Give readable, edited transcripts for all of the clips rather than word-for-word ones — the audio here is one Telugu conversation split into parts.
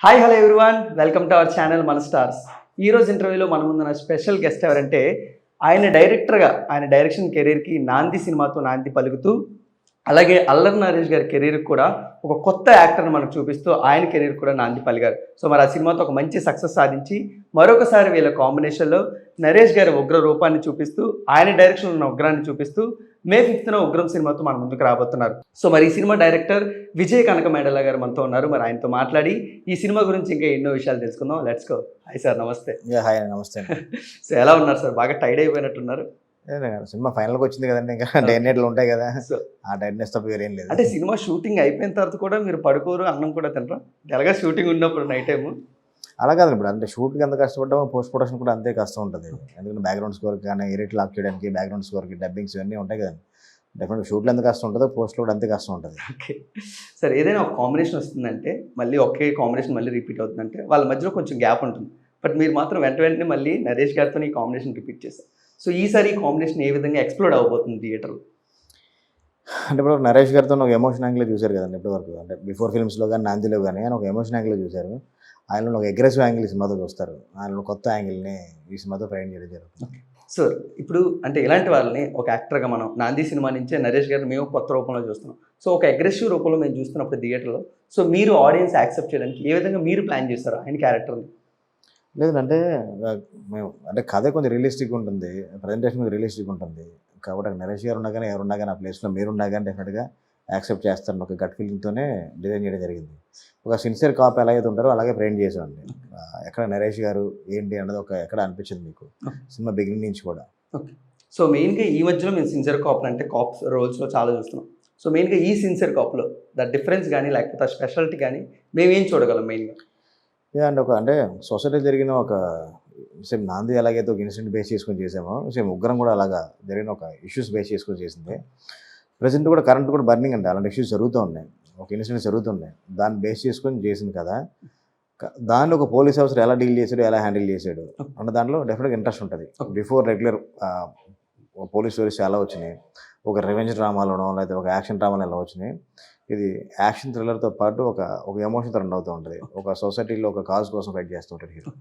Hi hello everyone, welcome to our channel మన స్టార్స్. ఈరోజు ఇంటర్వ్యూలో మన ముందున్న స్పెషల్ గెస్ట్ ఎవరంటే ఆయన డైరెక్టర్గా ఆయన డైరెక్షన్ కెరీర్కి నాంది సినిమాతో నాంది పలుకుతూ, అలాగే అల్లరి నరేష్ గారి కెరీర్కి కూడా ఒక కొత్త యాక్టర్ని మనకు చూపిస్తూ ఆయన కెరీర్ కూడా నాంది పలిగారు. సో మరి ఆ సినిమాతో ఒక మంచి సక్సెస్ సాధించి మరొకసారి వీళ్ళ కాంబినేషన్లో నరేష్ గారి ఉగ్ర రూపాన్ని చూపిస్తూ ఆయన డైరెక్షన్ ఉన్న ఉగ్రాన్ని చూపిస్తూ మే 5th ఉగ్రం సినిమాతో మన ముందుకు రాబోతున్నారు. సో మరి ఈ సినిమా డైరెక్టర్ విజయ్ కనక మేడల గారు మనతో ఉన్నారు. మరి ఆయనతో మాట్లాడి ఈ సినిమా గురించి ఇంకా ఎన్నో విషయాలు తెలుసుకుందాం. Let's go. హాయ్ సార్, నమస్తే. హాయ్ నమస్తే. సో ఎలా ఉన్నారు సార్? బాగా టైర్డ్ అయిపోయినట్టున్నారు. సినిమా ఫైనల్కి వచ్చింది కదండి, ఇంకా డే నైట్లు ఉంటాయి కదా. సో ఆ టైర్డ్నెస్ తప్ప వేరేం లేదు. అంటే సినిమా షూటింగ్ అయిపోయిన తర్వాత కూడా మీరు పడుకోరు, అన్నం కూడా తినరా? ఎలాగా షూటింగ్ ఉన్నప్పుడు నైట్ టైము అలా కాదు. ఇప్పుడు అంటే షూట్కి ఎంత కష్టపడ్డామో పోస్ట్ ప్రొడక్షన్ కూడా అంతే కష్టం ఉంటుంది. ఎందుకంటే బ్యాక్గ్రౌండ్ స్కోర్కి కానీ ఎడిట్ లాక్ చేయడానికి బ్యాక్గ్రౌండ్ స్కోర్కి డబ్బింగ్స్ ఇవన్నీ ఉంటాయి కదండి. డెఫినెట్గా షూట్లో ఎంత కష్టం ఉంటుందో పోస్ట్లో కూడా అంతే కష్టం ఉంటుంది. ఓకే సార్, ఏదైనా ఒక కాంబినేషన్ వస్తుందంటే మళ్ళీ ఒకే కాంబినేషన్ మళ్ళీ రిపీట్ అవుతుందంటే వాళ్ళ మధ్యలో కొంచెం గ్యాప్ ఉంటుంది. బట్ మీరు మాత్రం వెంటనే మళ్ళీ నరేష్ గారితో ఈ కాంబినేషన్ రిపీట్ చేశారు. సో ఈసారి ఈ కాంబినేషన్ ఏ విధంగా ఎక్స్ప్లోర్ అవబోతుంది థియేటర్లో? అంటే ఇప్పుడు నరేష్ గారితో ఒక ఎమోషన్ యాంగిల్ చూశారు కదండి ఇప్పటివరకు. అంటే బిఫోర్ ఫిల్మ్స్లో కానీ నాందిలో కానీ ఆయన ఒక ఎమోషన్ యాంగిల్ చూశారు. ఆయనలో ఒక అగ్రెసివ్ యాంగిల్ ఈ సినిమాతో చూస్తారు. ఆయనలో కొత్త యాంగిల్ని ఈ సినిమాతో ప్రయాణం చేయడం జరుగుతుంది. సో ఇప్పుడు అంటే ఇలాంటి వాళ్ళని ఒక యాక్టర్గా మనం నాంది సినిమా నుంచే నరేష్ గారిని మేము కొత్త రూపంలో చూస్తున్నాం. సో ఒక అగ్రెసివ్ రూపంలో మేము చూస్తున్నప్పుడు థియేటర్లో సో మీరు ఆడియన్స్ యాక్సెప్ట్ చేయడానికి ఏ విధంగా మీరు ప్లాన్ చేస్తారు ఆయన క్యారెక్టర్ని? లేదంటే మేము అంటే కథ కొంచెం రియలిస్టిక్ ఉంటుంది, ప్రజెంటేషన్ కొంచెం రియలిస్టిక్ ఉంటుంది. కాబట్టి నరేష్ గారు ఉన్నా కానీ ఎవరున్నా కానీ ఆ ప్లేస్లో మీరున్నా కానీ డెఫినెట్గా యాక్సెప్ట్ చేస్తారని ఒక గట్ ఫీలింగ్తోనే డిజైన్ చేయడం జరిగింది. ఒక సిన్సియర్ కాప్ ఎలా అయితే ఉంటారో అలాగే ప్రేమ్ చేసామండి. ఎక్కడ నరేష్ గారు ఏంటి అన్నది ఒక ఎక్కడ అనిపించింది మీకు సినిమా బిగినింగ్ నుంచి కూడా. ఓకే. సో మెయిన్గా ఈ మధ్యలో మేము సిన్సియర్ కాప్ అంటే కాప్స్ రోల్స్లో చాలా చూస్తున్నాం. సో మెయిన్గా ఈ సిన్సియర్ కాప్లో ద డిఫరెన్స్ కానీ లేకపోతే ఆ స్పెషాలిటీ కానీ మేమేం చూడగలం మెయిన్గా? అండ్ అంటే సొసైటీ జరిగిన ఒక సేమ్ నాంది ఎలాగైతే ఒక ఇన్సిడెంట్ బేస్ చేసుకొని చేసామో సేమ్ ఉగ్రం కూడా అలాగా జరిగిన ఒక ఇష్యూస్ బేస్ చేసుకొని చేసింది. ప్రజెంట్ కూడా కరెంట్ కూడా బర్నింగ్ అండి, అలాంటి ఇష్యూస్ జరుగుతూ ఉన్నాయి, ఒక ఇన్సిడెంట్స్ జరుగుతున్నాయి. దాన్ని బేస్ చేసుకొని చేసింది కదా. దాన్ని ఒక పోలీస్ ఆఫీసర్ ఎలా డీల్ చేశాడు, ఎలా హ్యాండిల్ చేశాడు అన్న దాంట్లో డెఫినెట్గా ఇంట్రెస్ట్ ఉంటుంది. బిఫోర్ రెగ్యులర్ పోలీస్ స్టోరీస్ చాలా వచ్చినాయి. ఒక రివెంజ్ డ్రామాలోనో లేకపోతే ఒక యాక్షన్ డ్రామాలో ఎలా వచ్చినాయి. ఇది యాక్షన్ థ్రిల్లర్తో పాటు ఒక ఎమోషన్తో రన్ అవుతూ ఉంటుంది. ఒక సొసైటీలో ఒక కాజ్ కోసం ఫైట్ చేస్తూ ఉంటాడు హీరో.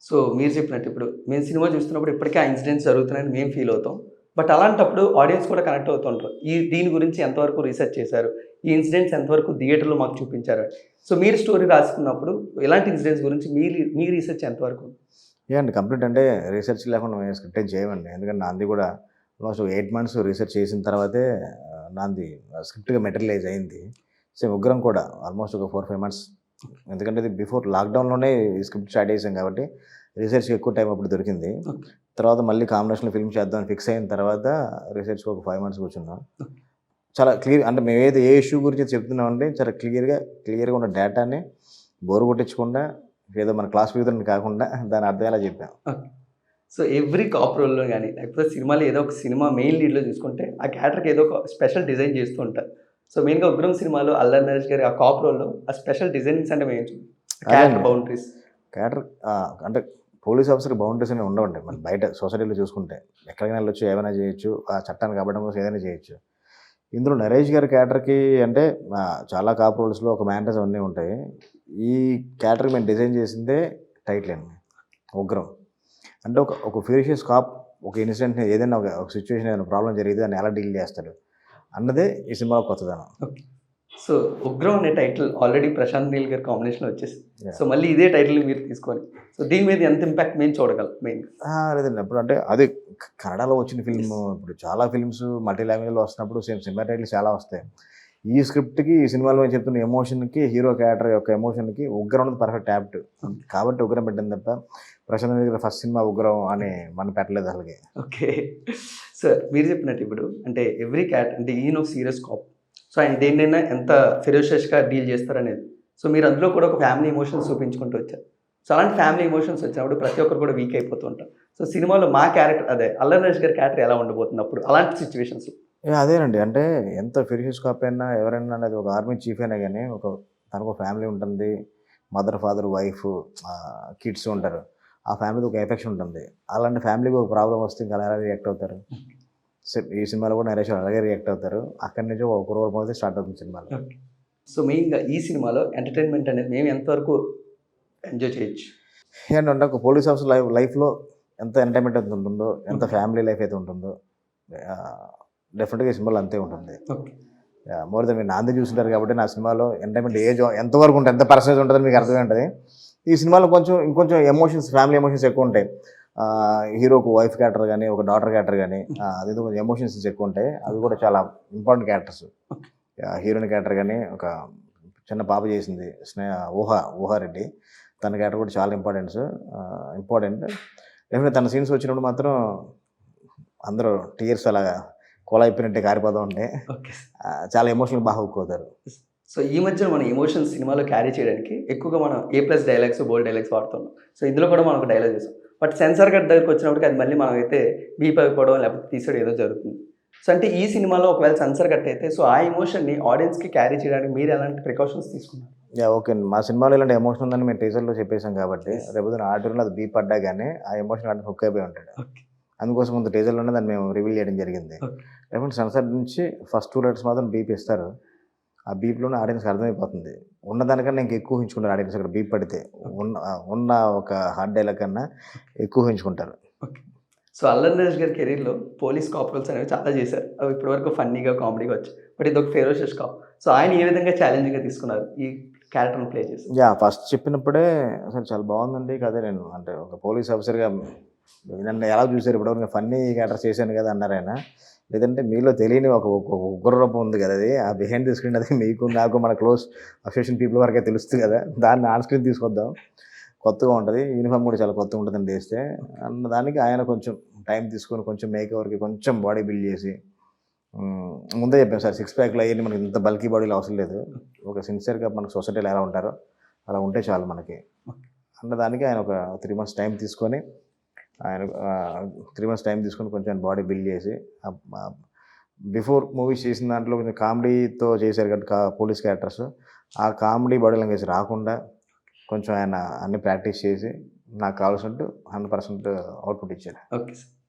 సో మీరు చెప్పినట్టు ఇప్పుడు మేము సినిమా చూస్తున్నప్పుడు ఇప్పటికే ఆ ఇన్సిడెంట్స్ జరుగుతున్నాయని మేము ఫీల్ అవుతాం. బట్ అలాంటప్పుడు ఆడియన్స్ కూడా కనెక్ట్ అవుతుంటారు. దీని గురించి ఎంతవరకు రీసెర్చ్ చేశారు, ఈ ఇన్సిడెంట్స్ ఎంతవరకు థియేటర్లో మాకు చూపించారు. సో మీరు స్టోరీ రాసుకున్నప్పుడు ఇలాంటి ఇన్సిడెంట్స్ గురించి మీ రీసెర్చ్ ఎంతవరకు? అండి కంప్లీట్ అంటే రీసెర్చ్ లేకుండా మేము స్క్రిప్ట్ ఏం చేయమండి. ఎందుకంటే నాంది కూడా ఆల్మోస్ట్ 8 months రీసెర్చ్ చేసిన తర్వాతే నాంది స్క్రిప్ట్గా మెటీరియలైజ్ అయింది. సేమ్ ఉగ్రం కూడా ఆల్మోస్ట్ ఒక 4-5 months. ఎందుకంటే ఇది బిఫోర్ లాక్డౌన్లోనే ఈ స్క్రిప్ట్ స్టార్ట్ చేసాం కాబట్టి రీసెర్చ్కి ఎక్కువ టైం అప్పుడు దొరికింది. తర్వాత మళ్ళీ కాంబినేషన్లో ఫిల్మ్ చేద్దామని ఫిక్స్ అయిన తర్వాత రీసెర్చ్కి ఒక 5 months కూర్చున్నాం. చాలా క్లియర్ అంటే మేమైతే ఏ ఇష్యూ గురించి చెప్తున్నామంటే చాలా క్లియర్గా ఉన్న డేటాని బోరు కొట్టించకుండా ఏదో మన క్లాస్ ఫీజర్ని కాకుండా దాన్ని అర్థమయ్యేలా చెప్పాం. సో ఎవ్రీ కాప్ రోల్లో కానీ లేకపోతే సినిమాలో ఏదో ఒక సినిమా మెయిన్ లీడ్లో చూసుకుంటే ఆ క్యారెక్టర్కి ఏదో ఒక స్పెషల్ డిజైన్ చేస్తూ ఉంటారు. సో మెయిన్గా ఉగ్రం సినిమాలో అల్లరి నరేష్ గారి ఆ కాప్ రోల్లో ఆ స్పెషల్ డిజైనింగ్స్ అంటే మేము క్యారెక్టర్ బౌండరీస్ అంటే పోలీస్ ఆఫీసర్ బౌండరీస్ అనేవి ఉండవండి. మన బయట సొసైటీలో చూసుకుంటే ఎక్కడికైనా వెళ్ళొచ్చు, ఏమైనా చేయొచ్చు, ఆ చట్టానికి అవ్వడం కోసం ఏదైనా చేయొచ్చు. ఇందులో నరేష్ గారి క్యారెక్టర్కి అంటే చాలా కాప్ రోల్స్లో ఒక మ్యానరిజం అన్నీ ఉంటాయి. ఈ క్యారెక్టర్కి మేము డిజైన్ చేసిందే టైటిల్ అండి ఉగ్రం. అంటే ఒక ఫీరియస్ కాప్ ఒక ఇన్సిడెంట్ ఏదైనా ఒక సిచ్యువేషన్ ఏదైనా ప్రాబ్లం జరిగితే దాన్ని ఎలా డీల్ చేస్తాడు అన్నదే ఈ సినిమాలో కొత్తదనం. ఓకే. సో ఉగ్రం అనే టైటిల్ ఆల్రెడీ ప్రశాంత్ నీల్ గారి కాంబినేషన్లో వచ్చేసి సో మళ్ళీ ఇదే టైటిల్ మీరు తీసుకొని సో దీని మీద ఎంత ఇంపాక్ట్ మేము చూడగలం మెయిన్? లేదండి ఇప్పుడు అంటే అది కన్నడలో వచ్చిన ఫిల్మ్. ఇప్పుడు చాలా ఫిల్మ్స్ మల్టీ లాంగ్వేజ్లో వస్తున్నప్పుడు సేమ్ సినిమా టైటిల్స్ చాలా వస్తాయి. ఈ స్క్రిప్ట్కి ఈ సినిమాలో నేను చెప్తున్న ఎమోషన్కి హీరో క్యారెక్టర్ యొక్క ఎమోషన్కి ఉగ్రం అనేది పర్ఫెక్ట్ యాప్ట్ కాబట్టి ఉగ్రం పెట్టింది తప్ప ప్రశాంత్ నీల్ ఫస్ట్ సినిమా ఉగ్రం అని మనం పెట్టలేదు అలాగే. ఓకే సార్, మీరు చెప్పినట్టు ఇప్పుడు అంటే ఎవ్రీ క్యారెక్టర్ అంటే ఈయన సీరియస్ కాప్. సో ఆయన దేన్నైనా ఎంత ఫెరోషియస్గా డీల్ చేస్తారనేది. సో మీరు అందులో కూడా ఒక ఫ్యామిలీ ఎమోషన్స్ చూపించుకుంటూ వచ్చారు. సో అలాంటి ఫ్యామిలీ ఎమోషన్స్ వచ్చినప్పుడు ప్రతి ఒక్కరు కూడా వీక్ అయిపోతూ ఉంటారు. సో సినిమాలో మా క్యారెక్టర్ అదే అల్లరి నరేష్ గారి క్యారెక్టర్ ఎలా ఉండబోతుంది అప్పుడు అలాంటి సిచ్యువేషన్స్? అదేనండి అంటే ఎంత ఫెరోషియస్ కాప్ అయినా ఎవరైనా అనేది ఒక ఆర్మీ చీఫ్ అయినా కానీ తనకు ఫ్యామిలీ ఉంటుంది, మదర్ ఫాదర్ వైఫ్ కిడ్స్ ఉంటారు, ఆ ఫ్యామిలీకి ఒక ఎఫెక్షన్ ఉంటుంది. అలాంటి ఫ్యామిలీకి ఒక ప్రాబ్లం వస్తే ఇంకా ఎలా రియాక్ట్ అవుతారు? ఈ సినిమాలో కూడా నరేష్ అలాగే రియాక్ట్ అవుతారు. అక్కడి నుంచి ఒక రూపం అయితే స్టార్ట్ అవుతుంది సినిమాలో. సో మెయిన్గా ఈ సినిమాలో ఎంటర్టైన్మెంట్ అనేది మేము ఎంతవరకు ఎంజాయ్ చేయొచ్చు. ఏంటంటే ఒక పోలీస్ ఆఫీసర్ లైఫ్లో ఎంత ఎంటర్టైన్మెంట్ అయితే ఉంటుందో, ఎంత ఫ్యామిలీ లైఫ్ అయితే ఉంటుందో డెఫినెట్గా ఈ సినిమాలో అంతే ఉంటుంది. ఓకే. మోర్ దెన్ మీరు నాంది చూస్తుంటారు కాబట్టి నా సినిమాలో ఎంటర్టైన్మెంట్ ఏజ్ ఎంతవరకు ఉంటుంది, ఎంత పర్సెంటేజ్ ఉంటుందని మీకు అర్థమై ఉంటుంది. ఈ సినిమాలో ఇంకొంచెం ఎమోషన్స్, ఫ్యామిలీ ఎమోషన్స్ ఎక్కువ ఉంటాయి. హీరోకు వైఫ్ క్యారెక్టర్ కానీ, ఒక డాటర్ క్యారెక్టర్ కానీ, అది కొంచెం ఎమోషన్స్ ఎక్కువ ఉంటాయి. అవి కూడా చాలా ఇంపార్టెంట్ క్యారెక్టర్స్. హీరోయిన్ క్యారెక్టర్ కానీ, ఒక చిన్న పాప చేసింది ఊహారెడ్డి, తన క్యారెక్టర్ కూడా చాలా ఇంపార్టెంట్. డెఫినెట్ తన సీన్స్ వచ్చినప్పుడు మాత్రం అందరూ టీయర్స్ అలాగా కొలైపోయినట్టే కారిపోతూ ఉంటాయి. ఓకే. చాలా ఎమోషనల్ బాగా అవుతారు. సో ఈ మధ్యన మన ఎమోషన్స్ సినిమాలో క్యారీ చేయడానికి ఎక్కువగా మనం A+ డైలాగ్స్, బోల్డ్ డైలాగ్స్ వాడుతున్నాం. సో ఇందులో కూడా మనం ఒక డైలాగ్ చూసాం. బట్ సెన్సార్ కట్ దగ్గరికి వచ్చినప్పటికి అది మళ్ళీ మనం అయితే బీప్ అయిపోవడం లేకపోతే తీసేయడం ఏదో జరుగుతుంది. సో అంటే ఈ సినిమాలో ఒకవేళ సెన్సార్ కట్ అయితే సో ఆ ఎమోషన్ని ఆడియన్స్కి క్యారీ చేయడానికి మీరు ఎలాంటి ప్రికాషన్స్ తీసుకున్నారు? ఓకే అండి. మా సినిమాలో ఇలాంటి ఎమోషన్ ఉందని మేము టీజర్లో చెప్పేసాం కాబట్టి రేపు ఆడియోలో అది బీప్ పడ్డా కానీ ఆ ఎమోషన్ ఆడియన్స్ హుక్ అయిపోయి ఉంటాడు. అందుకోసం ముందు టీజర్లోనే దాన్ని మేము రివీల్ చేయడం జరిగింది. లేకుంటే సెన్సార్ నుంచి ఫస్ట్ 2 letters మాత్రం బీప్ ఇస్తారు. ఆ బీప్లోనే ఆడియన్స్కి అర్థమైపోతుంది. ఉన్నదానికన్నా ఇంకా ఎక్కువ ఊహించుకుంటారు ఆడియన్స్. అక్కడ బీప్ పడితే ఉన్న ఒక హార్డ్ డైలాగ్ కన్నా ఎక్కువ ఊహించుకుంటారు. ఓకే. సో అల్లరి నరేష్ గారి కెరీర్లో పోలీస్ కాప్ రోల్స్ అనేవి చాలా చేశారు. అవి ఇప్పటివరకు ఫన్నీగా, కామెడీగా వచ్చాయి. బట్ ఇది ఒక ఫెరోషియస్ కాప్. సో ఆయన ఏ విధంగా ఛాలెంజింగ్గా తీసుకున్నారు ఈ క్యారెక్టర్ని ప్లే చేసి? ఫస్ట్ చెప్పినప్పుడే అసలు చాలా బాగుందండి కదే. నేను అంటే ఒక పోలీస్ ఆఫీసర్గా నన్ను ఎలా చూశారు, ఇప్పటివరకు ఫన్నీ క్యారెక్టర్ చేశాను కదా అన్నారు ఆయన. లేదంటే మీలో తెలియని ఒక ఉగ్ర రూపం ఉంది కదా, అది ఆ బిహైండ్ ది స్క్రీన్ అది మీకు నాకు మన క్లోజ్ అసోసియేషన్ పీపుల్ వరకే తెలుస్తుంది కదా, దాన్ని ఆన్ స్క్రీన్ తీసుకొద్దాం, కొత్తగా ఉంటుంది, యూనిఫామ్ కూడా చాలా కొత్తగా ఉంటుందని చేస్తే అన్న దానికి ఆయన కొంచెం టైం తీసుకొని కొంచెం మేకవర్కి కొంచెం బాడీ బిల్డ్ చేసి ముందే చెప్పాను సార్, 6 ప్యాక్లు అయ్యి మనకి ఇంత బల్కీ బాడీలో అవసరం లేదు, ఒక సిన్సియర్గా మనకు సొసైటీలో ఎలా ఉంటారో అలా ఉంటే చాలు మనకి అన్నదానికి ఆయన ఒక 3 months టైం తీసుకొని కొంచెం ఆయన బాడీ బిల్డ్ చేసి బిఫోర్ మూవీస్ చేసిన దాంట్లో కొంచెం కామెడీతో చేశారు కాబట్టి పోలీస్ క్యారెక్టర్స్, ఆ కామెడీ బాడీ లాంగ్వేజ్ రాకుండా కొంచెం ఆయన అన్ని ప్రాక్టీస్ చేసి నాకు కావాల్సినట్టు 100% అవుట్పుట్ ఇచ్చారు. Okay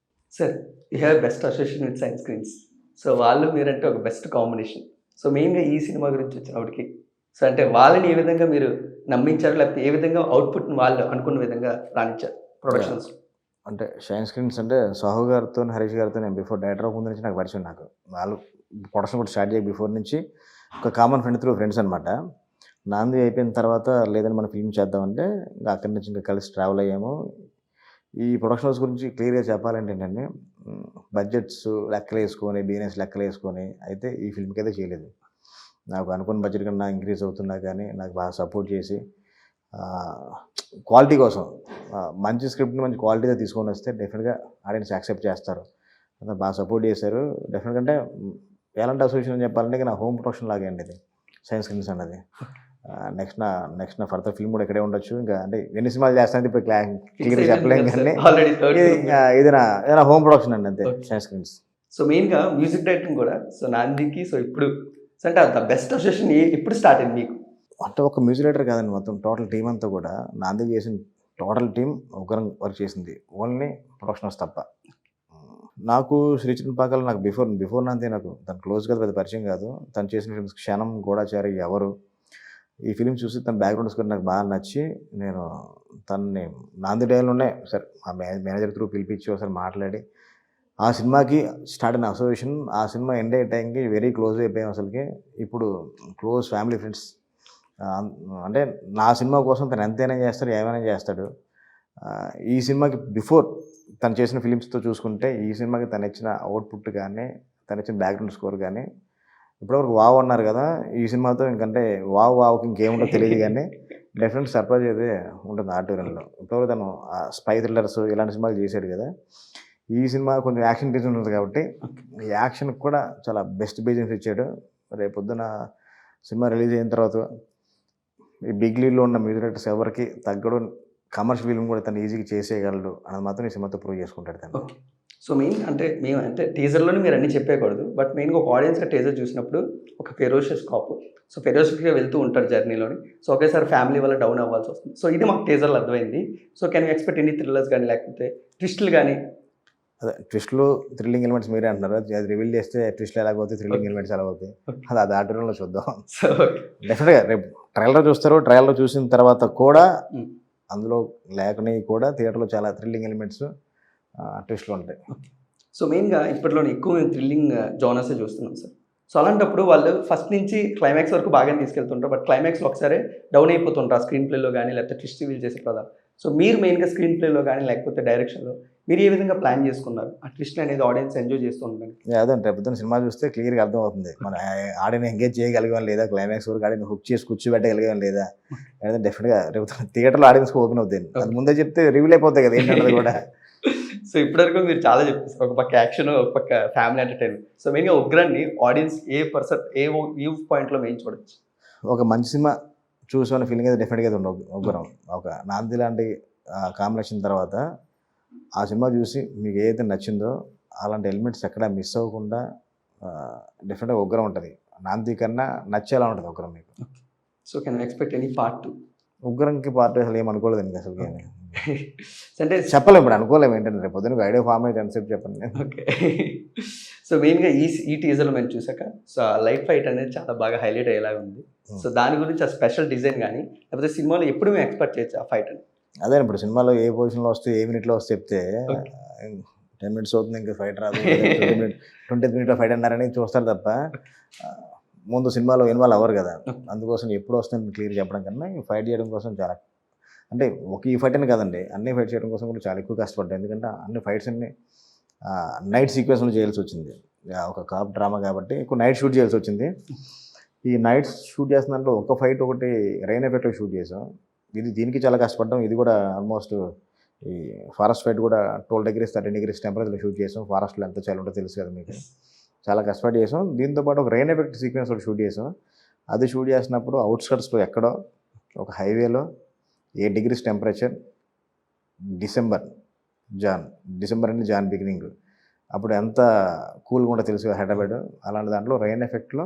sir. You have best association with science screens. So వాళ్ళు మీరంటే ఒక బెస్ట్ కాంబినేషన్. సో మెయిన్గా ఈ సినిమా గురించి వచ్చినప్పటికి సో అంటే వాళ్ళని ఏ విధంగా మీరు నమ్మించారు, లేకపోతే ఏ విధంగా అవుట్పుట్ని వాళ్ళు అనుకున్న విధంగా రాణించారు ప్రొడక్షన్స్? అంటే షైన్ స్క్రీన్స్ అంటే సాహు గారితో, హరీష్ గారితో నేను బిఫోర్ డైరెక్టర్ ముందు నుంచి నాకు పరిచయం. నాకు వాళ్ళు ప్రొడక్షన్ కూడా స్టార్ట్ చేయక బిఫోర్ నుంచి ఒక కామన్ ఫ్రెండ్ త్రూ ఫ్రెండ్స్ అనమాట. నాంది అయిపోయిన తర్వాత లేదని మనం ఫిల్మ్ చేద్దామంటే ఇంకా అక్కడి నుంచి ఇంకా కలిసి ట్రావెల్ అయ్యాము. ఈ ప్రొడక్షన్ హౌస్ గురించి క్లియర్గా చెప్పాలంటే ఏంటంటే బడ్జెట్స్ లెక్కలు వేసుకొని, బిజినెస్ లెక్కలు వేసుకొని అయితే ఈ ఫిల్మ్కి అయితే చేయలేదు. నాకు అనుకున్న బడ్జెట్ కన్నా ఇంక్రీజ్ అవుతున్నా కానీ నాకు బాగా సపోర్ట్ చేసి క్వాలిటీ కోసం మంచి స్క్రిప్ట్ని మంచి క్వాలిటీగా తీసుకొని వస్తే డెఫినెట్గా ఆడియన్స్ యాక్సెప్ట్ చేస్తారు. అంతా బాగా సపోర్ట్ చేశారు. డెఫినెట్గా అంటే ఎలాంటి అసోసియేషన్ అని చెప్పాలంటే నా హోమ్ ప్రొడక్షన్ లాగే అండి ఇది సైన్స్ స్క్రీన్స్ అన్నది. నెక్స్ట్ నా ఫర్దర్ ఫిల్మ్ కూడా ఇక్కడే ఉండొచ్చు. ఇంకా అంటే ఎన్ని సినిమాలు చేస్తానంటే ఇప్పుడు క్లియర్గా చెప్పలేం కానీ ఇది నా హోమ్ ప్రొడక్షన్ అండి అంతే సైన్స్ స్క్రీన్స్. సో మెయిన్గా మ్యూజిక్ డైరెక్టింగ్ కూడా సో నాందికి సో ఇప్పుడు సో అంటే ద బెస్ట్ అసోసియేషన్ ఎప్పుడు స్టార్ట్ అయింది మీకు? అంటే ఒక మ్యూజిక్ డైరెక్టర్ కాదండి, మొత్తం టోటల్ టీం అంతా కూడా నాంది చేసిన టోటల్ టీం ఒకరం వర్క్ చేసింది, ఓన్లీ ప్రొడక్షనర్స్ తప్ప. నాకు శ్రీచరణ్ పాకాల నాకు బిఫోర్ నాంది నాకు తను క్లోజ్గా పెద్ద పరిచయం కాదు. తను చేసిన ఫిల్మ్స్ క్షణం, గూఢచారి, ఎవరు, ఈ ఫిలిం చూసి తన బ్యాక్గ్రౌండ్ స్కోర్ నాకు బాగా నచ్చి నేను తనని నాంది డైలోనే సరే మా మేనేజర్ త్రూ పిలిపించి ఒకసారి మాట్లాడి ఆ సినిమాకి స్టార్ట్ అయిన అసోసియేషన్, ఆ సినిమా ఎండ్ అయ్యే టైంకి వెరీ క్లోజ్ అయిపోయాం. అసలుకి ఇప్పుడు క్లోజ్ ఫ్యామిలీ ఫ్రెండ్స్. అంటే నా సినిమా కోసం తను ఎంతైనా చేస్తాడు, ఏమైనా చేస్తాడు. ఈ సినిమాకి బిఫోర్ తను చేసిన ఫిలిమ్స్తో చూసుకుంటే ఈ సినిమాకి తను ఇచ్చిన అవుట్పుట్ కానీ తను ఇచ్చిన బ్యాక్గ్రౌండ్ స్కోర్ కానీ ఇప్పటివరకు వావ్ అన్నారు కదా, ఈ సినిమాతో ఇంకంటే వావ్కి ఇంకేముంటో తెలియదు కానీ డెఫినెట్ సర్ప్రైజ్ అయితే ఉంటుంది ఆర్టివరంలో. ఇప్పటివరకు తను స్పై థ్రిల్లర్స్ ఇలాంటి సినిమాలు చేశాడు కదా, ఈ సినిమా కొంచెం యాక్షన్ బేస్ ఉంటుంది కాబట్టి ఈ యాక్షన్కి కూడా చాలా బెస్ట్ బిజినెస్ ఇచ్చాడు. రేపు పొద్దున సినిమా రిలీజ్ అయిన తర్వాత ఈ బిగ్ లీడ్లో ఉన్న మ్యూజిక్ డైరెక్టర్స్ ఎవరికి తగ్గడు, కమర్షియల్ ఫిల్మ్ కూడా తను ఈజీగా చేసేయగలడు అన్నది మాత్రం ఈ సినిమాతో ప్రూవ్ చేసుకుంటాడు తను. సో మెయిన్ అంటే మేము అంటే టీజర్లోనే మీరు అన్నీ చెప్పేయకూడదు, బట్ మెయిన్గా ఒక ఆడియన్స్గా టీజర్ చూసినప్పుడు ఒక ఫెరోషియస్ కాపు సో ఫెరోషియస్గా వెళ్తూ ఉంటారు జర్నీలోని, సో ఒకేసారి ఫ్యామిలీ వల్ల డౌన్ అవ్వాల్సి వస్తుంది. సో ఇది మాకు టీజర్లో అర్థమైంది. So can you expect any thrillers కానీ లేకపోతే ట్విస్టులు కానీ? అదే ట్విస్ట్లు, థ్రిల్లింగ్ ఎలిమెంట్స్ మీరే అంటున్నారు, అది రివీల్ చేస్తే ట్విస్ట్లు ఎలాగవుతాయి, థ్రిల్లింగ్ ఎలిమెంట్స్ ఎలాగవుతాయి, అది ఆర్డర్లో చూద్దాం. సో డెఫినెట్గా రేపు ట్రయల్లో చూస్తారు. ట్రయల్లో చూసిన తర్వాత కూడా అందులో లేకనేవి కూడా థియేటర్లో చాలా థ్రిల్లింగ్ ఎలిమెంట్స్ ట్విస్ట్లు ఉంటాయి. సో మెయిన్గా ఇప్పట్లోనే ఎక్కువ మేము థ్రిల్లింగ్ జోనర్సే చూస్తున్నాం సార్. సో అలాంటప్పుడు వాళ్ళు ఫస్ట్ నుంచి క్లైమాక్స్ వరకు బాగానే తీసుకెళ్తుంటారు, బట్ క్లైమాక్స్లో ఒకసారి డౌన్ అయిపోతుంటారు స్క్రీన్ ప్లేలో కానీ, లేకపోతే ట్విస్ట్ రివీల్ చేసే ప్రధానం. సో మీరు మెయిన్గా స్క్రీన్ ప్లేలో కానీ లేకపోతే డైరెక్షన్లో మీరు ఏ విధంగా ప్లాన్ చేసుకున్నారు ఆ ట్విస్ట్ అనేది ఆడియన్స్ ఎంజాయ్ చేస్తూ ఉంటారు? అదంటే రేపు సినిమా చూస్తే క్లియర్గా అర్థమవుతుంది మన ఆడియన్ ఎంగేజ్ చేయగలిగాం లేదా, క్లైమాక్స్ వరకు ఆడియన్ హుక్ చేసి కూర్చోబెట్టగలిగాం లేదా అనేది డెఫినెట్గా రేపు థియేటర్లో ఆడియన్స్కి ఓపెన్ అవుతుంది. అది ముందే చెప్తే రివీల్ అయిపోతాయి కదా ఏంటన్నది కూడా. సో ఇప్పటివరకు మీరు చాలా చెప్పేస్తారు, ఒక పక్క యాక్షన్, ఒక పక్క ఫ్యామిలీ ఎంటర్టైన్మెంట్. సో మెయిన్గా ఉగ్రాన్ని ఆడియన్స్ ఏ వ్యూ పాయింట్లో మెయిన్ చూడొచ్చు? ఒక మంచి సినిమా చూసుకున్న ఫీలింగ్ అయితే డెఫినెట్గా ఉండవు. ఉగ్రం ఒక నాంది లాంటి కాంబినేషన్ తర్వాత ఆ సినిమా చూసి మీకు ఏదైతే నచ్చిందో అలాంటి ఎలిమెంట్స్ ఎక్కడ మిస్ అవ్వకుండా డెఫినెట్గా ఉగ్రం ఉంటుంది. నాంది కన్నా నచ్చేలా ఉంటుంది ఉగ్రం మీకు. So can expect any part 2? ఉగ్రంకి పార్ట్ అసలు ఏమనుకోలేదు ఇంకా అసలు అంటే చెప్పలేము, ఇప్పుడు అనుకోలేము. ఏంటంటే రేపు పొద్దున్న ఐడియా ఫామ్ అయితే ఎంతసేపు చెప్పండి. ఓకే. సో మెయిన్గా ఈ టీజర్లో మేము చూసాక సో లైట్ ఫైట్ అనేది చాలా బాగా హైలైట్ అయ్యేలాగా ఉంది. సో దాని గురించి ఆ స్పెషల్ డిజైన్ కానీ లేకపోతే సినిమాలో ఎప్పుడు మేము ఎక్స్పెక్ట్ చేయొచ్చు ఆ ఫైట్ అని? అదే ఇప్పుడు సినిమాలో ఏ పొజిషన్లో వస్తే ఏ మినిట్లో వస్తే చెప్తే 10 minutes అవుతుంది ఇంకా ఫైట్ రాదు, 20th minute ఫైట్ అన్నారని చూస్తారు తప్ప ముందు సినిమాలో ఇన్వాల్వ్ అవ్వరు కదా. అందుకోసం ఎప్పుడు వస్తుంది క్లియర్ చెప్పడం కన్నా ఈ ఫైట్ చేయడం కోసం చాలా, అంటే ఒక ఈ ఫైట్ అని కాదండి, అన్ని ఫైట్ చేయడం కోసం కూడా చాలా ఎక్కువ కష్టపడ్డాయి. ఎందుకంటే అన్ని ఫైట్స్ అన్ని నైట్ సీక్వెన్స్లో చేయాల్సి వచ్చింది. ఒక కాప్ డ్రామా కాబట్టి ఎక్కువ నైట్ షూట్ చేయాల్సి వచ్చింది. ఈ నైట్ షూట్ చేసిన దాంట్లో ఒక ఫైట్ ఒకటి రెయిన్ ఎఫెక్ట్లో షూట్ చేసాం. దీనికి చాలా కష్టపడ్డాం. ఇది కూడా ఆల్మోస్ట్ ఈ ఫారెస్ట్ ఫైట్ కూడా 12 degrees 13 degrees టెంపరేచర్లో షూట్ చేసాం. ఫారెస్ట్లో ఎంత చాలా ఉంటుందో తెలుసు కదా మీకు. చాలా కష్టపడి చేసాం. దీంతోపాటు ఒక రెయిన్ ఎఫెక్ట్ సీక్వెన్స్ ఒకటి షూట్ చేసాం. అది షూట్ చేసినప్పుడు అవుట్స్కట్స్లో ఎక్కడో ఒక హైవేలో 8 degrees టెంపరేచర్, డిసెంబర్ అంటే జాన్ బిగినింగ్, అప్పుడు ఎంత కూల్గా ఉంటుందో తెలుసు హైదరాబాద్. అలాంటి దాంట్లో రెయిన్ ఎఫెక్ట్లో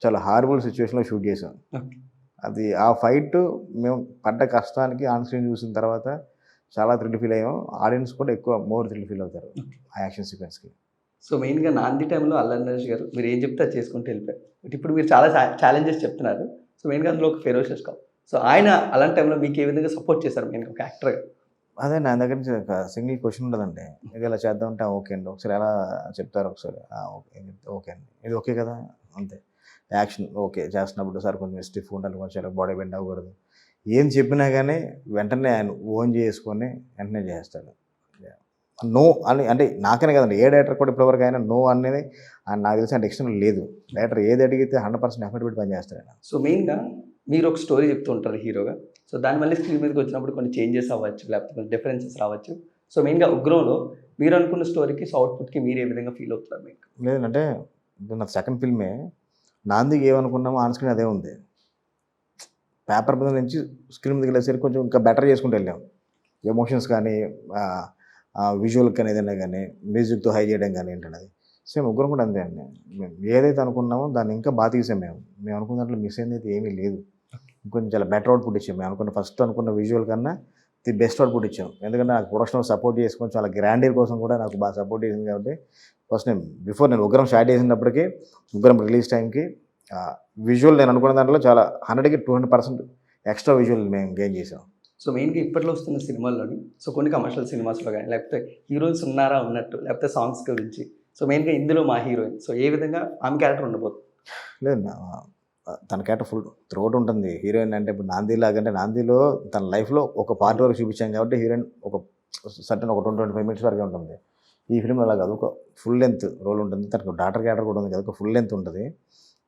చాలా హారబుల్ సిచ్యువేషన్లో షూట్ చేసాం. అది ఆ ఫైట్ మేము పడ్డ కష్టానికి ఆన్ స్క్రీన్ చూసిన తర్వాత చాలా థ్రిల్ ఫీల్ అయ్యాం. ఆడియన్స్ కూడా ఎక్కువ మోర్ థ్రిల్ ఫీల్ అవుతారు ఆ యాక్షన్ సీక్వెన్స్కి. సో మెయిన్గా నాంది టైంలో అల్లరి నరేష్ గారు మీరు ఏం చెప్తే అది చేసుకుంటూ వెళ్ళిపోయారు. బట్ ఇప్పుడు మీరు చాలా ఛాలెంజెస్ చెప్తున్నారు. సో మెయిన్గా అందులో ఒక ఫెరోషియస్ కాదు. సో ఆయన అలాంటి టైంలో మీకు ఏ విధంగా సపోర్ట్ చేశారు మెయిన్గా ఒక యాక్టర్గా? అదే నా దగ్గర నుంచి ఒక సింగిల్ క్వశ్చన్ ఉండదండి. ఇది ఇలా చేద్దామంటే ఓకే అండి, ఒకసారి ఎలా చెప్తారు ఒకసారి ఓకే ఓకే అండి, ఇది ఓకే కదా అంతే. యాక్షన్ ఓకే చేస్తున్నప్పుడు సార్ కొంచెం స్టిఫ్ ఉండాలి, కొంచెం బాడీ బెండ్ అవ్వకూడదు, ఏం చెప్పినా కానీ వెంటనే ఆయన ఓన్ చేసుకొని వెంటనే చేస్తాడు. నో అని అంటే నాకనే కదండి, ఏ డైరెక్టర్ కూడా ఇప్పటివరకు అయినా నో అనేది నాకు తెలిసిన డిక్షనరీ లేదు. డైరెక్టర్ ఏది అడిగితే 100% ఎఫర్ట్ పెట్టి పని చేస్తాడు ఆయన. సో మెయిన్గా మీరు ఒక స్టోరీ చెప్తూ ఉంటారు హీరోగా. సో దాని మళ్ళీ స్క్రీన్ మీదకి వచ్చినప్పుడు కొన్ని చేంజెస్ అవ్వచ్చు, లేకపోతే కొన్ని డిఫరెన్సెస్ రావచ్చు. సో మెయిన్గా ఉగ్రంలో మీరు అనుకున్న స్టోరీకి సో అవుట్పుట్కి మీరు ఏ విధంగా ఫీల్ అవుతున్నారు? మీకు లేదంటే ఇప్పుడు నా సెకండ్ ఫిల్మే నాందికి ఏమనుకున్నామో ఆన్ స్క్రీన్ అదే ఉంది. పేపర్ మీద నుంచి స్క్రీన్ మీదకి వెళ్ళేసరికి కొంచెం ఇంకా బెటర్ చేసుకుంటూ వెళ్ళాం. ఎమోషన్స్ కానీ విజువల్ కానీ ఏదైనా కానీ మ్యూజిక్తో హై చేయడం కానీ ఏంటన్నది సేమ్ ఉగ్రం కూడా అంతే అండి. మేము ఏదైతే అనుకున్నామో దాన్ని ఇంకా బాగా తీసాం. మేము అనుకున్న దాంట్లో మిస్ అయింది అయితే ఏమీ లేదు. ఇంకొంచెం చాలా బెటర్ అవుట్పుట్ ఇచ్చాం. మేము ఫస్ట్ అనుకున్న విజువల్ కన్నా ది బెస్ట్ అవుట్పుట్ ఇచ్చాం. ఎందుకంటే నాకు ప్రొడక్షన్ సపోర్ట్ చేసుకొని చాలా గ్రాండీర్ కోసం కూడా నాకు బాగా సపోర్ట్ చేసింది. కాబట్టి ఫస్ట్ నేను ఉగ్రం స్టార్ట్ చేసినప్పటికీ ఉగ్రం రిలీజ్ టైంకి విజువల్ నేను అనుకున్న దాంట్లో చాలా 100కి 200% ఎక్స్ట్రా విజువల్ మేము గెయిన్ చేసాం. సో మెయిన్గా ఇప్పట్లో వస్తున్న సినిమాల్లోని సో కొన్ని కమర్షియల్ సినిమాస్లో కానీ లేకపోతే హీరోయిన్స్ ఉన్నారా ఉన్నట్టు, లేకపోతే సాంగ్స్ గురించి, సో మెయిన్గా ఇందులో మా హీరోయిన్ సో ఏ విధంగా ఆమె క్యారెక్టర్ ఉండబోతుంది? లేదు తన క్యారెక్టర్ ఫుల్ త్రోట్ ఉంటుంది. హీరోయిన్ అంటే ఇప్పుడు నాంది లాగంటే నాందిలో తన లైఫ్లో ఒక పార్ట్ వరకు చూపించాం కాబట్టి హీరోయిన్ ఒక సర్టన్ ఒక 20-25 minutes వరకే ఉంటుంది. ఈ ఫిల్మ్ అలా కాదు, ఒక ఫుల్ లెంత్ రోల్ ఉంటుంది. తనకు డాటర్ క్యారెక్టర్ కూడా ఉంది కదా, ఒక ఫుల్ లెంత్ ఉంటుంది.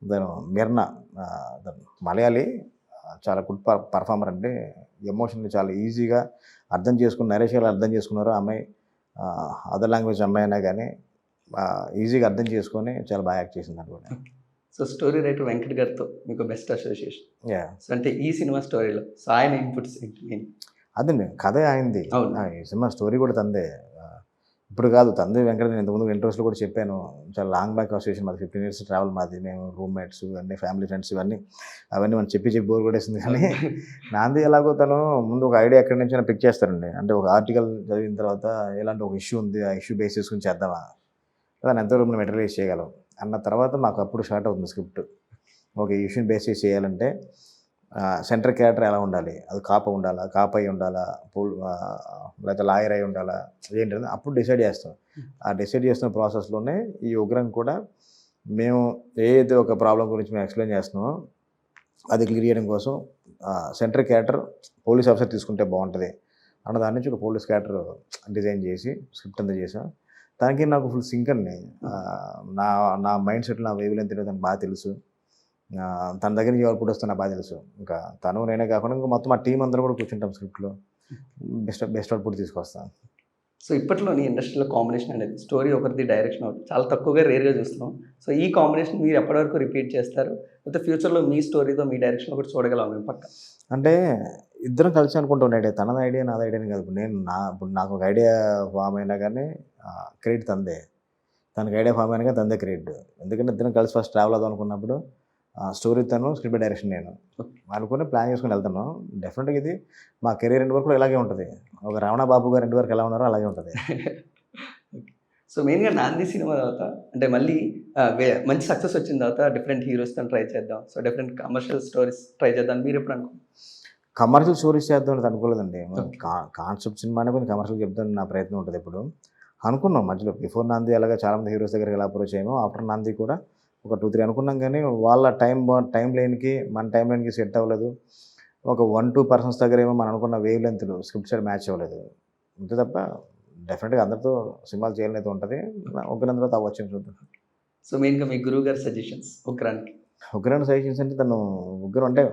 తను మిర్నా మలయాళీ, చాలా గుడ్ పర్ఫార్మర్. అంటే ఎమోషన్ని చాలా ఈజీగా అర్థం చేసుకుని నరేష్ గారు అర్థం చేసుకున్నారు. అమ్మాయి అదర్ లాంగ్వేజ్ అమ్మాయి అయినా కానీ ఈజీగా అర్థం చేసుకొని చాలా బాగా యాక్ట్ చేసింది అనుకోండి. సో స్టోరీ రైటర్ వెంకట్ గారితో మీకు బెస్ట్ అసోసియేషన్? యా. సో అంటే ఈ సినిమా స్టోరీలో సో ఆయన ఇన్పుట్స్ ఏంటి? అదండి కథ ఆయనది. ఈ సినిమా స్టోరీ కూడా తందే. ఇప్పుడు కాదు తంది వెంకట. నేను ఇంతకుముందు ఇంటర్వ్యూస్లో కూడా చెప్పాను, చాలా లాంగ్ బ్యాక్ అసోసియేషన్ మాది, 15 years ట్రావెల్ మాది. మేము రూమ్మేట్స్ అన్నీ ఫ్యామిలీ ఫ్రెండ్స్ అవన్నీ మనం చెప్పి బోర్ కొట్టేసింది. కానీ నాంది ఎలాగో తను ముందు ఒక ఐడియా ఎక్కడి నుంచి పిక్ చేస్తారండి. అంటే ఒక ఆర్టికల్ చదివిన తర్వాత ఎలాంటి ఒక ఇష్యూ ఉంది, ఆ ఇష్యూ బేస్ చేసుకుని చేద్దామా, దాన్ని ఎంతవరకు మనం మెటీరియలైజ్ చేయగలం అన్న తర్వాత మాకు అప్పుడు స్టార్ట్ అవుతుంది స్క్రిప్ట్. ఓకే ఈ ఇష్యూని బేస్ చేసి చేయాలంటే సెంటర్ క్యారెక్టర్ ఎలా ఉండాలి, అది కాప ఉండాలా, కాప అయి ఉండాలా, లేకపోతే లాయర్ అయి ఉండాలా, ఏంటంటే అప్పుడు డిసైడ్ చేస్తాం. ఆ డిసైడ్ చేస్తున్న ప్రాసెస్లోనే ఈ ఉగ్రం కూడా మేము ఏదైతే ఒక ప్రాబ్లం గురించి మేము ఎక్స్ప్లెయిన్ చేస్తున్నామో అది క్లియర్ చేయడం కోసం సెంటర్ క్యారెక్టర్ పోలీస్ ఆఫీసర్ తీసుకుంటే బాగుంటుంది అన్న దాని నుంచి ఒక పోలీస్ క్యారెక్టర్ డిజైన్ చేసి స్క్రిప్ట్ అంతా చేసాం. దానికి నాకు ఫుల్ సింక్ అండి. నా నా మైండ్ సెట్, నా వేవ్ లెంత్ తనకు బాగా తెలుసు. తన దగ్గర నుంచి అవుట్పుట్ వస్తే నాకు బాగా తెలుసు. ఇంకా తను నేనే కాకుండా ఇంకా మొత్తం మా టీం అందరూ కూడా కూర్చుంటాం స్క్రిప్ట్లో, బెస్ట్ అవుట్పుట్ తీసుకొస్తాను. సో ఇప్పట్లోని ఇండస్ట్రీలో కాంబినేషన్ అనేది స్టోరీ ఒకరిది, డైరెక్షన్ ఒకటి చాలా తక్కువగా రేర్గా చూస్తున్నాం. సో ఈ కాంబినేషన్ మీరు ఎప్పటివరకు రిపీట్ చేస్తారు, లేకపోతే ఫ్యూచర్లో మీ స్టోరీతో మీ డైరెక్షన్ ఒకటి చూడగలం మేము పక్క? అంటే ఇద్దరం కలిసి అనుకుంటాం ఐడియా, తనది ఐడియా నాది ఐడియా కాదు. ఇప్పుడు నాకు ఒక ఐడియా ఫామ్ అయినా కానీ క్రెడిట్ తందే, తనకి ఐడియా ఫామ్ అయినా కానీ తందే క్రెడిట్. ఎందుకంటే ఇద్దరం కలిసి ఫస్ట్ ట్రావెల్ అవుదాం అనుకున్నప్పుడు స్టోరీ తను, స్క్రిప్ట్ డైరెక్షన్ నేను అనుకుని ప్లాన్ చేసుకుని వెళ్తాను. డెఫినెట్గా ఇది మా కెరీర్ ఎండ్ వరకు కూడా ఇలాగే ఉంటుంది. ఒక రమణ బాబు గారు ఎండ్ వరకు ఎలా ఉన్నారో అలాగే ఉంటుంది. సో మెయిన్గా నాంది సినిమా తర్వాత అంటే మళ్ళీ మంచి సక్సెస్ వచ్చిన తర్వాత డిఫరెంట్ హీరోస్తో ట్రై చేద్దాం, so different commercial stories try చేద్దాం మీరు ఎప్పుడు అనుకో? కమర్షియల్ స్టోరీస్ చేద్దాం అని అనుకోలేదండి. కాన్సెప్ట్ సినిమానే కొంచెం కమర్షియల్ చెప్తాను నా ప్రయత్నం ఉంటుంది. ఇప్పుడు అనుకున్నాం మధ్యలో బిఫోర్ నాంది అలాగే చాలామంది హీరోస్ దగ్గరికి ఎలా అప్రోచ్ అయ్యామో, ఆఫ్టర్ నాంది కూడా ఒక 2-3 అనుకున్నాం. కానీ వాళ్ళ టైం లైన్కి మన టైం లైన్కి సెట్ అవ్వలేదు. ఒక 1-2 పర్సన్స్ దగ్గర ఏమో మనం అనుకున్న వేవ్ లెంత్లు స్క్రిప్ట్ సైడ్ మ్యాచ్ అవ్వలేదు. అంతే తప్ప డెఫినెట్గా అందరితో సినిమాలు చేయాలని అయితే ఉంటుంది. ఉగ్రం తర్వాత అవ్వచ్చు చూద్దాం. సో మెయిన్గా మీ గురువు గారి సజెషన్స్ ఉగ్రానికి? ఉగ్రాన్ సజెషన్స్ అంటే తను ఉగ్రం అంటే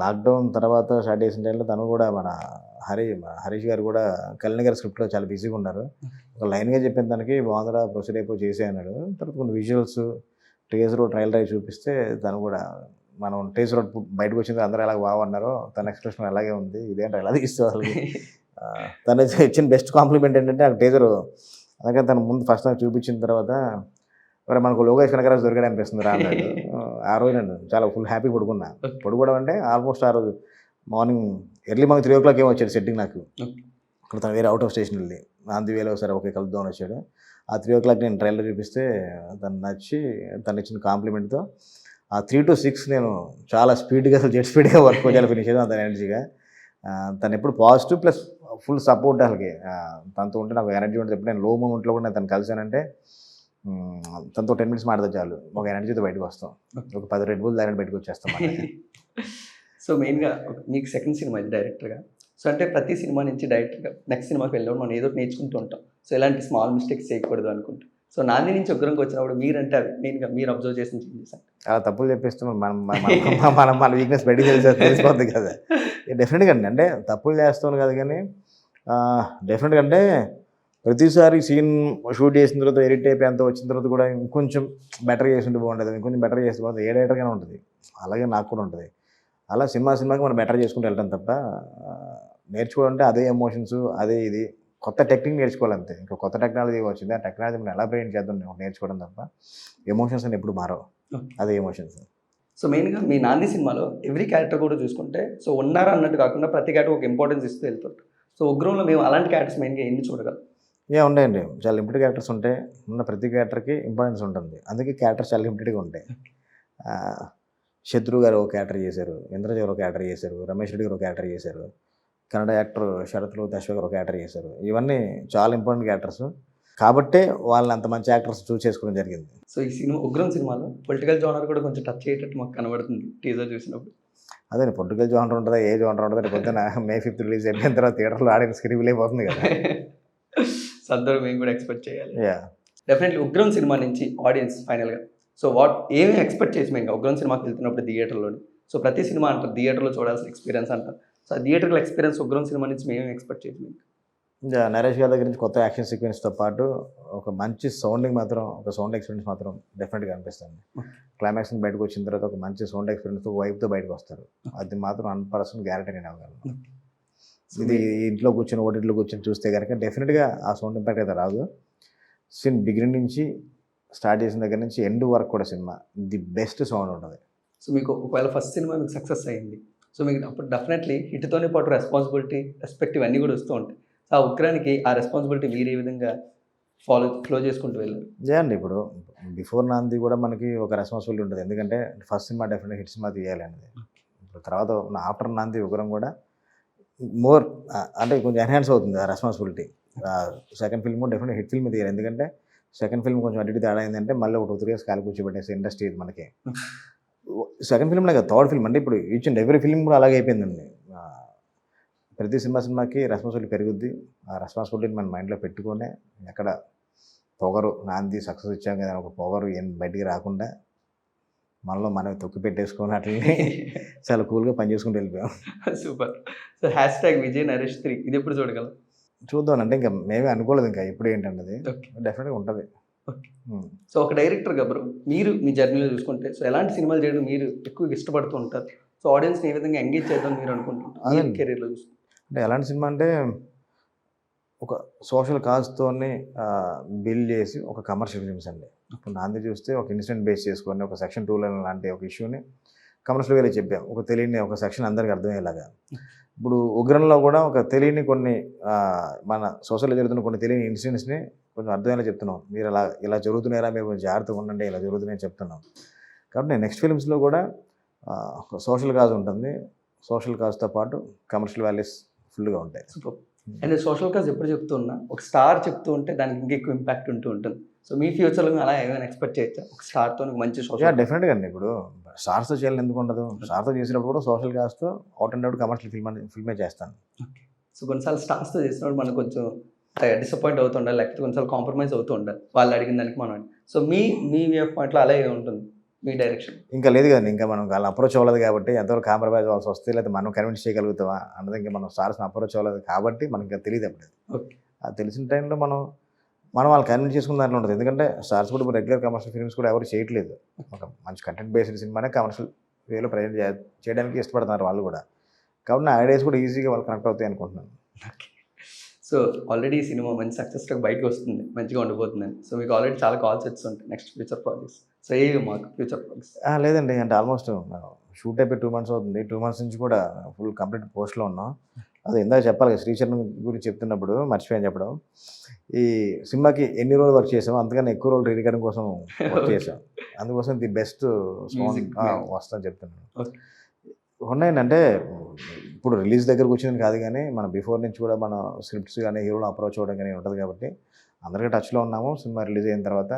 లాక్డౌన్ తర్వాత స్టార్ట్ చేసిన టైంలో తను కూడా మన హరీష్ గారు కూడా కళ్యాణ్ గారి స్క్రిప్ట్లో చాలా బిజీగా ఉన్నారు. ఒక లైన్గా చెప్పిన దానికి బాగుందిరా ప్రొసీడ్ అయిపోయి చేసే అన్నాడు. తర్వాత కొన్ని విజువల్స్ టీజర్ ట్రయల్ డ్రైవ్ చూపిస్తే తను కూడా మనం టీజర్ బయటకు వచ్చింది అందరూ ఎలా బాగున్నారో తన ఎక్స్ప్రెషన్ అలాగే ఉంది. ఇదేంటో ఎలా తీస్తూ అసలు తను ఇచ్చిన బెస్ట్ కాంప్లిమెంట్ ఏంటంటే ఆ టీజర్ అందుకని తను ముందు ఫస్ట్ నాకు చూపించిన తర్వాత మరి మనకు లోకేష్ కనకరాజు దొరికాడు అనిపిస్తుంది రా అన్నాడు. ఆ రోజు నేను చాలా ఫుల్ హ్యాపీ పడుకున్నా. పడుకోవడం అంటే ఆల్మోస్ట్ ఆ రోజు ఎర్లీ మార్నింగ్ 3 o'clock ఏమో వచ్చాడు సెట్టింగ్ నాకు. అక్కడ తను వేరే అవుట్ ఆఫ్ స్టేషన్ వెళ్ళి నాంది వేలో ఒకసారి ఓకే కలుద్దాం అని వచ్చాడు. ఆ 3 o'clock నేను ట్రైలర్ చూపిస్తే తను నచ్చి తను ఇచ్చిన కాంప్లిమెంట్తో ఆ 3 to 6 నేను చాలా స్పీడ్గా అసలు జెట్ స్పీడ్గా వర్క్ చేయాలి ఫినిష్ చేద్దాం తన ఎనర్జీగా. తను ఎప్పుడు పాజిటివ్ ప్లస్ ఫుల్ సపోర్ట్. అసలుకి తనతో ఉంటే నాకు ఎనర్జీ ఉంటుంది. ఎప్పుడు నేను లో మూమెంట్లో కూడా నేను తను కలిసానంటే తనతో 10 minutes మాట్లాడితే చాలు ఒక ఎనర్జీతో బయటకు వస్తాం. ఒక 10 Red Bull తాగినట్టు బయటకు వచ్చేస్తాం. సో మెయిన్గా మీకు సెకండ్ సినిమా ఇది డైరెక్టర్గా. సో అంటే ప్రతి సినిమా నుంచి డైరెక్టర్గా నెక్స్ట్ సినిమాకి వెళ్ళినప్పుడు మనం ఏదో ఒకటి నేర్చుకుంటూ ఉంటాం. సో ఎలాంటి స్మాల్ మిస్టేక్స్ చేయకూడదు అనుకుంటాం. సో నాంది నుంచి ఉగ్రంకి వచ్చినప్పుడు మీరంటే అవి మెయిన్గా మీరు అబ్జర్వ్ చేసిన చేంజెస్ అంటే? అలా తప్పులు చెప్పేస్తే మన వీక్నెస్ బయటకు తెలిసిపోద్ది కదా. డెఫినెట్గా అండి, అంటే తప్పులు చేస్తాను కదా, కానీ డెఫినెట్గా అంటే ప్రతిసారి సీన్ షూట్ చేసిన తర్వాత ఎడిట్ అయిపోయి అంతా వచ్చిన తర్వాత కూడా ఇంకొంచెం బెటర్ చేస్తుంటే బాగుంటుంది, ఇంకొంచెం బెటర్ చేస్తే బాగుంటుంది. ఏ డైరెక్టర్గానే ఉంటుంది, అలాగే నాకు కూడా ఉంటుంది. అలా సినిమాకి మనం బెటర్ చేసుకుంటూ వెళ్తాం తప్ప నేర్చుకోవాలంటే అదే ఎమోషన్స్ అదే ఇది కొత్త టెక్నిక్ నేర్చుకోవాలంతే. ఇంకా కొత్త టెక్నాలజీ వచ్చింది, ఆ టెక్నాలజీ మనం ఎలా బ్రెయిన్ చేద్దాం నేర్చుకోవడం తప్ప ఎమోషన్స్ అని ఎప్పుడు మారవు, అదే ఎమోషన్స్. సో మెయిన్గా మీ నాంది సినిమాలో ఎవ్రీ క్యారెక్టర్ కూడా చూసుకుంటే సో ఉన్నారా అన్నట్టు కాకుండా ప్రతి క్యారెక్టర్ ఒక ఇంపార్టెన్స్ ఇస్తూ వెళ్తుంటారు. సో ఉగ్రంలో మేము అలాంటి క్యారెక్టర్స్ మెయిన్గా ఎన్ని చూడగలం? ఉన్నాయండి, చాలా లిమిటెడ్ క్యారెక్టర్స్ ఉంటాయి. ఉన్న ప్రతి క్యారెక్టర్కి ఇంపార్టెన్స్ ఉంటుంది, అందుకే క్యారెక్టర్స్ చాలా లిమిటెడ్గా ఉంటాయి. శత్రు గారు ఒక క్యారెక్టర్ చేశారు, ఇంద్రజ గారు ఒక క్యారెక్టర్ చేశారు, రమేష్ రెడ్డి గారు ఒక క్యారెక్టర్ చేశారు, కన్నడ యాక్టర్ శరత్లు దశ గారు ఒక క్యారెక్టర్ చేశారు. ఇవన్నీ చాలా ఇంపార్టెంట్ క్యారెక్టర్స్ కాబట్టే వాళ్ళని అంత మంచి యాక్టర్స్ చూస్ చేసుకోవడం జరిగింది. సో ఈ సినిమా ఉగ్రం సినిమాలో పొలిటికల్ జోనర్ కూడా కొంచెం టచ్ అయ్యేటట్టు మాకు కనబడుతుంది టీజర్ చూసినప్పుడు. అదే పొలిటికల్ జోనర్ ఉంటుందా, ఏ జోనర్ ఉంటుందా, పొద్దున May 5th రిలీజ్ అయిపోయిన తర్వాత థియేటర్లో ఆడిన స్క్రీన్ అయిపోతుంది కదా. అందరూ మేము కూడా ఎక్స్పెక్ట్ చేయాలి. యా, డెఫినెట్లీ ఉగ్రం సినిమా నుంచి ఆడియన్స్ ఫైనల్గా సో ఏమి ఎక్స్పెక్ట్ చేసి మేము ఉగ్రం సినిమాకి వెళ్తున్నప్పుడు థియేటర్లోని సో ప్రతి సినిమా అంటారు థియేటర్లో చూడాల్సిన ఎక్స్పీరియన్స్ అంటారు. సో ఆ థియేటర్లో ఎక్స్పీరియన్స్ ఉగ్రం సినిమా నుంచి మేము ఎక్స్పెక్ట్ చేసి మేము ఇంకా నరేష్ గారి దగ్గర నుంచి కొత్త యాక్షన్ సీక్వెన్స్తో పాటు ఒక మంచి సౌండింగ్ మాత్రం, ఒక సౌండ్ ఎక్స్పీరియన్స్ మాత్రం డెఫినెట్గా అనిపిస్తుంది. క్లైమాక్స్ బయటకు వచ్చిన తర్వాత ఒక మంచి సౌండ్ ఎక్స్పీరియన్స్తో వైబ్తో బయటకు వస్తారు. అది మాత్రం 100% గ్యారెంటీ నేను ఇవ్వగలను. ఇది ఇంట్లో కూర్చొని ఓటీటీలో కూర్చొని చూస్తే కనుక డెఫినెట్గా ఆ సౌండ్ ఇంపాక్ట్ అయితే రాదు. సినిమా బిగినింగ్ నుంచి స్టార్ట్ చేసిన దగ్గర నుంచి ఎండ్ వరకు కూడా సినిమా ది బెస్ట్ సౌండ్ ఉంటుంది. సో మీకు ఒకవేళ ఫస్ట్ సినిమా మీకు సక్సెస్ అయ్యింది, సో మీకు అప్పుడు డెఫినెట్లీ హిట్తోనే పాటు రెస్పాన్సిబిలిటీ రెస్పెక్టివ్ అన్నీ కూడా వస్తూ ఉంటాయి. సో ఆ ఉగ్రానికి ఆ రెస్పాన్సిబిలిటీ మీరు ఏ విధంగా ఫ్లో చేసుకుంటూ వెళ్ళారు? చేయండి. ఇప్పుడు బిఫోర్ నాంది కూడా మనకి ఒక రెస్పాన్సిబిలిటీ ఉంటుంది, ఎందుకంటే ఫస్ట్ సినిమా డెఫినెట్గా హిట్ సినిమా తీయాలి అనేది. తర్వాత ఆఫ్టర్ నాంది ఉగ్రం కూడా మోర్ అంటే కొంచెం ఎన్హాన్స్ అవుతుంది ఆ రెస్పాన్సిబిలిటీ. సెకండ్ ఫిల్మ్ కూడా డెఫినెట్ హిట్ ఫిల్మ్ తీయాలి. ఎందుకంటే సెకండ్ ఫిల్మ్ కొంచెం అటు ఇటు తేడా అయిందంటే మళ్ళీ ఒక 2-3 ఇయర్స్ కాలు కూర్చోబెట్టేసి ఇండస్ట్రీ ఇది మనకి. సెకండ్ ఫిల్మ్లో కదా థర్డ్ ఫిల్మ్ అంటే ఇప్పుడు ఈచ్ అండ్ ఎవ్రీ ఫిల్మ్ కూడా అలాగే అయిపోయిందండి. ప్రతి సినిమాకి రెస్పాన్సిబిలిటీ పెరుగుద్ది. ఆ రెస్పాన్సిబిలిటీని మన మైండ్లో పెట్టుకునే ఎక్కడ పొగరు నాంది సక్సెస్ ఇచ్చాం కదా ఒక పొగరు ఏం బయటికి రాకుండా మనలో మనం తొక్కి పెట్టేసుకొని అట్లనే చాలా కూల్గా పనిచేసుకుంటూ వెళ్ళిపోయాం. Super. So hash Vijay Naresh 3 ఇది ఎప్పుడు చూడగలం? చూద్దాం అంటే ఇంకా మేమే అనుకోలేదు ఇంకా ఎప్పుడు ఏంటన్నది. ఓకే. డెఫినెట్గా ఉంటుంది. ఓకే. సో ఒక డైరెక్టర్గా బ్రో మీరు మీ జర్నీలో చూసుకుంటే సో ఎలాంటి సినిమాలు చేయడం మీరు ఎక్కువగా ఇష్టపడుతూ ఉంటారు? సో ఆడియన్స్ని ఏ విధంగా ఎంగేజ్ చేద్దాం మీరు అనుకుంటుంటారు మీ అదండి. కెరీర్లో చూసుకుంటే? అంటే ఎలాంటి సినిమా అంటే ఒక సోషల్ కాజ్తోని బిల్డ్ చేసి ఒక కమర్షియల్ ఫిల్మ్స్ అండి. ఇప్పుడు నాంది చూస్తే ఒక ఇన్సిడెంట్ బేస్ చేసుకొని ఒక సెక్షన్ 2 లాంటి ఒక ఇష్యూని కమర్షియల్ వేలో చెప్పాం. ఒక తెలియని ఒక సెక్షన్ అందరికీ అర్థమయ్యేలాగా. ఇప్పుడు ఉగ్రంలో కూడా ఒక తెలియని కొన్ని మన సోషల్లో జరుగుతున్న కొన్ని తెలియని ఇన్సిడెంట్స్ని కొంచెం అర్థమయ్యేలా చెప్తున్నాం. మీరు ఇలా జరుగుతున్నారా, మీరు కొంచెం జాగ్రత్తగా ఉండండి, ఇలా జరుగుతున్నాయని చెప్తున్నాం. కాబట్టి నేను నెక్స్ట్ ఫిల్మ్స్లో కూడా సోషల్ కాజ్ ఉంటుంది. సోషల్ కాజ్తో పాటు కమర్షియల్ వాల్యూస్ ఫుల్గా ఉంటాయి. సూపర్. అండ్ సోషల్ కాజ్ ఎప్పుడు చెప్తూ ఉన్నా ఒక స్టార్ చెప్తూ ఉంటే దానికి ఇంకా ఎక్కువ ఇంపాక్ట్ ఉంటూ ఉంటుంది. సో మీ ఫ్యూచర్లో అలా ఏమైనా ఎక్స్పెక్ట్ చేయొచ్చా ఒక స్టార్తో మంచి సోషల్? డెఫినెట్గా అండి. ఇప్పుడు స్టార్స్తో చేయాలని ఎందుకు ఉండదు? స్టార్తో చేసినప్పుడు కూడా సోషల్ కాజ్తో అవుట్ అండ్ అవుట్ కమర్షియల్ ఫిల్మే చేస్తాను. ఓకే. సో కొన్నిసార్లు స్టార్స్తో చేసినప్పుడు మనకు కొంచెం డిసప్పాయింట్ అవుతూ ఉండాలి, లేకపోతే కొన్నిసార్లు కాంప్రమైజ్ అవుతూ ఉండాలి వాళ్ళు అడిగిన దానికి మనం. సో మీ వ్యూ పాయింట్లో అలాగే ఉంటుంది మీ డైరెక్షన్? ఇంకా లేదు కదండి. ఇంకా మనం వాళ్ళని అప్రోచ్ అవ్వలేదు కాబట్టి ఎంతవరకు కాంప్రమైజ్ అవ్వాల్సి వస్తే లేదా మనం కన్విన్స్ చేయగలుగుతామా అన్నది ఇంకా మనం స్టార్స్ని అప్రోచ్ అవ్వలేదు కాబట్టి మనకి ఇంకా తెలియదు అప్పుడు. ఓకే. అది తెలిసిన టైంలో మనం వాళ్ళు కన్విన్స్ చేసుకున్న దాంట్లో ఉంటుంది. ఎందుకంటే స్టార్స్ కూడా రెగ్యులర్ కమర్షియల్ ఫిల్మ్స్ కూడా ఎవరు చేయట్లేదు. ఒక మంచి కంటెంట్ బేస్డ్ సినిమానే కమర్షియల్ వేలో ప్రజెంట్ చేయడానికి ఇష్టపడుతున్నారు వాళ్ళు కూడా. కాబట్టి నా ఐడియాస్ కూడా ఈజీగా వాళ్ళు కనెక్ట్ అవుతాయి అనుకుంటున్నాను. ఓకే. సో ఆల్రెడీ ఈ సినిమా మంచి సక్సెస్గా బయటకు వస్తుంది, మంచిగా ఉండిపోతుందని. సో మీకు ఆల్రెడీ చాలా కాల్స్ వచ్చుంటాయి నెక్స్ట్ ఫ్యూచర్ ప్రాజెక్ట్స్. సో ఏవి మాకు ఫ్యూచర్ ప్రాజెక్ట్స్? లేదండి. అంటే ఆల్మోస్ట్ షూట్ అయిపోయి 2 months అవుతుంది. 2 months నుంచి కూడా ఫుల్ కంప్లీట్ పోస్ట్లో ఉన్నాం. అదే ఇందాక చెప్పాలి కదా, శ్రీచరణ్ గురించి చెప్తున్నప్పుడు మర్చిపోయాను చెప్పడం. ఈ సినిమాకి ఎన్ని రోజులు వర్క్ చేసామో అంతకన్నా ఎక్కువ రోజులు రికార్డింగ్ కోసం వర్క్ చేసాం. అందుకోసం ది బెస్ట్ సౌండ్ వస్తుందని చెప్తున్నాను. ఉన్నాయండి. అంటే ఇప్పుడు రిలీజ్ దగ్గరకు వచ్చిందని కాదు కానీ మన బిఫోర్ నుంచి కూడా మన స్క్రిప్ట్స్ కానీ హీరోలు అప్రోచ్ అవ్వడం కానీ ఉంటుంది కాబట్టి అందరికీ టచ్లో ఉన్నాము. సినిమా రిలీజ్ అయిన తర్వాత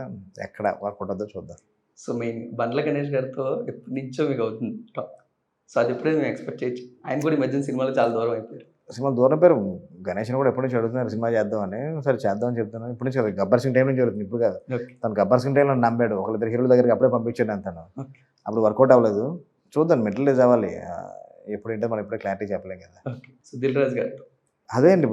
ఎక్కడ వర్క్ ఉంటుందో చూద్దాం. సో మెయిన్ బండ్ల గణేష్ గారితో ఎప్పటి నుంచో మీకు అవుతుంది టాక్. సో అది ఎప్పుడైనా మేము ఎక్స్పెక్ట్ చేయొచ్చు. ఆయన కూడా ఈ మధ్యన సినిమాలో చాలా దూరం అయిపోయారు. సినిమా దూరం పేరు గణేష్ని కూడా ఎప్పటి నుంచి అడుగుతున్నారు సినిమా చేద్దామని. సరే చేద్దామని చెప్తున్నాను. ఇప్పుడు నుంచి గబ్బర్ సింగ్ టైం నుంచి జరుగుతుంది. ఇప్పుడు కాదు, తను గబ్బర్ సింగ్ టైంలో నమ్మాడు. ఒకళ్ళిద్దరు హీరోల దగ్గరికి అప్పుడే పంపించాడు అంతను. అప్పుడు వర్కౌట్ అవ్వలేదు. చూద్దాం, మెటీరియల్ అవ్వాలి. ఎప్పుడంటే మనం ఇప్పుడే క్లారిటీ చెప్పలేం కదా. సో దిల్ రాజు గారితో అదే అండి.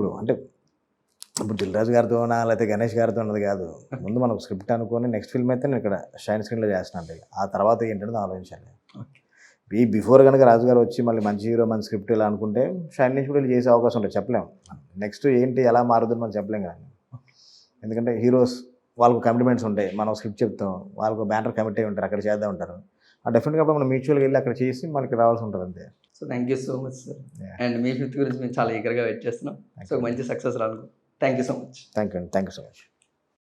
ఇప్పుడు దిల్ రాజు గారితోనా లేకపోతే గణేష్ గారితో ఉన్నది కాదు. ముందు మనకు స్క్రిప్ట్ అనుకొని నెక్స్ట్ ఫిల్మ్ అయితే నేను ఇక్కడ షైన్ స్క్రీన్లో చేస్తున్నాను. ఆ తర్వాత ఏంటంటే ఆలోచించాలి. ఈ బిఫోర్ కనుక రాజు గారు వచ్చి మళ్ళీ మంచి హీరో మంచి స్క్రిప్ట్ ఇలా అనుకుంటే షైన్ నుంచి కూడా చేసే అవకాశం ఉంటుంది. చెప్పలేము నెక్స్ట్ ఏంటి ఎలా మారుతుందని మనం చెప్పలేం కదా. ఎందుకంటే హీరోస్ వాళ్ళకు కమిట్మెంట్స్ ఉంటాయి. మనం స్క్రిప్ట్ చెప్తాం, వాళ్ళకు బ్యానర్ కమిట్ అయి ఉంటారు, అక్కడ చేద్దాం ఉంటారు. ఆ డెఫినెట్గా మనం మ్యూచువల్గా వెళ్ళి అక్కడ చేసి మనకి రావాల్సి ఉంటుంది అంతే. So thank you so much sir. And me fifth గురించి మేము చాలా ఈగర్గా వెయిట్ చేస్తున్నాం. సో మంచి సక్సెస్ రాను. Thank you so much. Thank you so much.